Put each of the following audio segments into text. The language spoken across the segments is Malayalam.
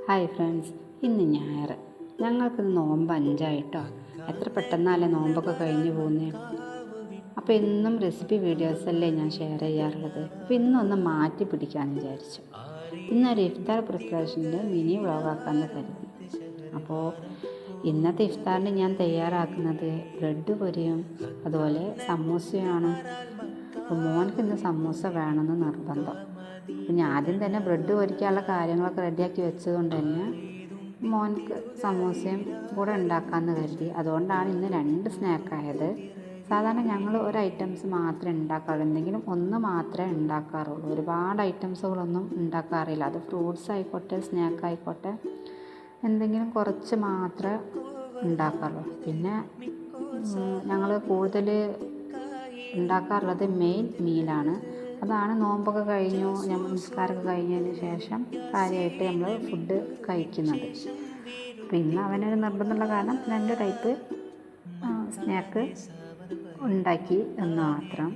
ഹായ് ഫ്രണ്ട്സ്, ഇന്ന് ഞായർ. ഞങ്ങൾക്കിന്ന് നോമ്പ് 5 എത്ര പെട്ടെന്നല്ലേ നോമ്പൊക്കെ കഴിഞ്ഞു പോകുന്നേ. അപ്പോൾ എന്നും റെസിപ്പി വീഡിയോസല്ലേ ഞാൻ ഷെയർ ചെയ്യാറുള്ളത്. അപ്പോൾ ഇന്നൊന്ന് മാറ്റി പിടിക്കാമെന്ന് വിചാരിച്ചു. ഇന്നൊരു ഇഫ്താർ പ്രിപ്പറേഷൻ്റെ മിനി വ്ളോഗാക്കാമെന്ന് കരുതി. അപ്പോൾ ഇന്നത്തെ ഇഫ്താറിന് ഞാൻ തയ്യാറാക്കുന്നത് ബ്രെഡ് പൊരിയും അതുപോലെ സമൂസയാണ്. അപ്പോൾ മോനക്ക് ഇന്ന് സമൂസ വേണമെന്ന് നിർബന്ധം. അപ്പം ഞാൻ ആദ്യം തന്നെ ബ്രെഡ് പൊരിക്കാനുള്ള കാര്യങ്ങളൊക്കെ റെഡിയാക്കി വെച്ചതുകൊണ്ട് തന്നെ മോനക്ക് സമൂസയും കൂടെ ഉണ്ടാക്കാമെന്ന് കരുതി. അതുകൊണ്ടാണ് ഇന്ന് 2 സ്നാക്കായത്. സാധാരണ ഞങ്ങൾ ഒരു ഐറ്റംസ് മാത്രമേ ഉണ്ടാക്കാറുള്ളൂ, എന്തെങ്കിലും ഒന്ന് മാത്രമേ ഉണ്ടാക്കാറുള്ളൂ. ഒരുപാട് ഐറ്റംസുകളൊന്നും ഉണ്ടാക്കാറില്ല. അത് ഫ്രൂട്ട്സ് ആയിക്കോട്ടെ സ്നാക്ക് ആയിക്കോട്ടെ എന്തെങ്കിലും കുറച്ച് മാത്രമേ ഉണ്ടാക്കാറുള്ളൂ. പിന്നെ ഞങ്ങൾ കൂടുതൽ ഉണ്ടാക്കാറുള്ളത് മെയിൻ മീലാണ്. അതാണ് നോമ്പൊക്കെ കഴിഞ്ഞു നമ്മൾ നിസ്കാരമൊക്കെ കഴിഞ്ഞതിന് ശേഷം കാര്യമായിട്ട് നമ്മൾ ഫുഡ് കഴിക്കുന്നത്. അപ്പോൾ ഇന്ന് അവനൊരു നിർബന്ധമുള്ള കാരണം 2 ടൈപ്പ് സ്നാക്ക് ഉണ്ടാക്കി എന്ന് മാത്രം.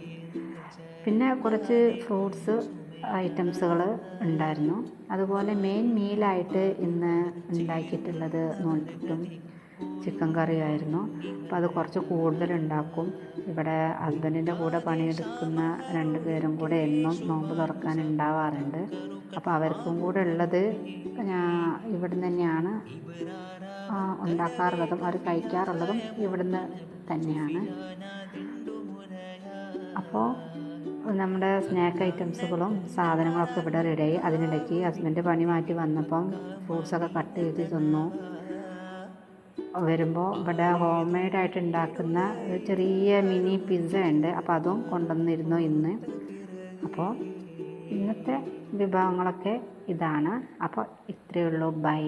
പിന്നെ കുറച്ച് ഫ്രൂട്ട്സ് ഐറ്റംസുകൾ ഉണ്ടായിരുന്നു. അതുപോലെ മെയിൻ മീലായിട്ട് ഇന്ന് ഉണ്ടാക്കിയിട്ടുള്ളത് നൂൽപുട്ടും ചിക്കൻ കറിയായിരുന്നു. അപ്പോൾ അത് കുറച്ച് കൂടുതലുണ്ടാക്കും. ഇവിടെ ഹസ്ബൻഡിൻ്റെ കൂടെ പണിയെടുക്കുന്ന 2 പേരും കൂടെ എന്നും നോമ്പ് തുറക്കാൻ ഉണ്ടാവാറുണ്ട്. അപ്പോൾ അവർക്കും കൂടെ ഉള്ളത് ഇവിടുന്ന് തന്നെയാണ് ഉണ്ടാക്കാറുള്ളതും അവർ കഴിക്കാറുള്ളതും ഇവിടുന്ന് തന്നെയാണ്. അപ്പോൾ നമ്മുടെ സ്നാക്ക് ഐറ്റംസുകളും സാധനങ്ങളൊക്കെ ഇവിടെ റെഡിയായി. അതിനിടയ്ക്ക് ഹസ്ബൻഡ് പണി മാറ്റി വന്നപ്പം ഫ്രൂട്ട്സൊക്കെ കട്ട് ചെയ്ത് തന്നു. വരുമ്പോൾ ഇവിടെ ഹോം മെയ്ഡായിട്ട് ഉണ്ടാക്കുന്ന ചെറിയ മിനി പിസ്സ ഉണ്ട്. അപ്പോൾ അതും കൊണ്ടുവന്നിരുന്നു ഇന്ന്. അപ്പോൾ ഇന്നത്തെ വിഭവങ്ങളൊക്കെ ഇതാണ്. അപ്പോൾ ഇത്രയേ ഉള്ളൂ. ബൈ.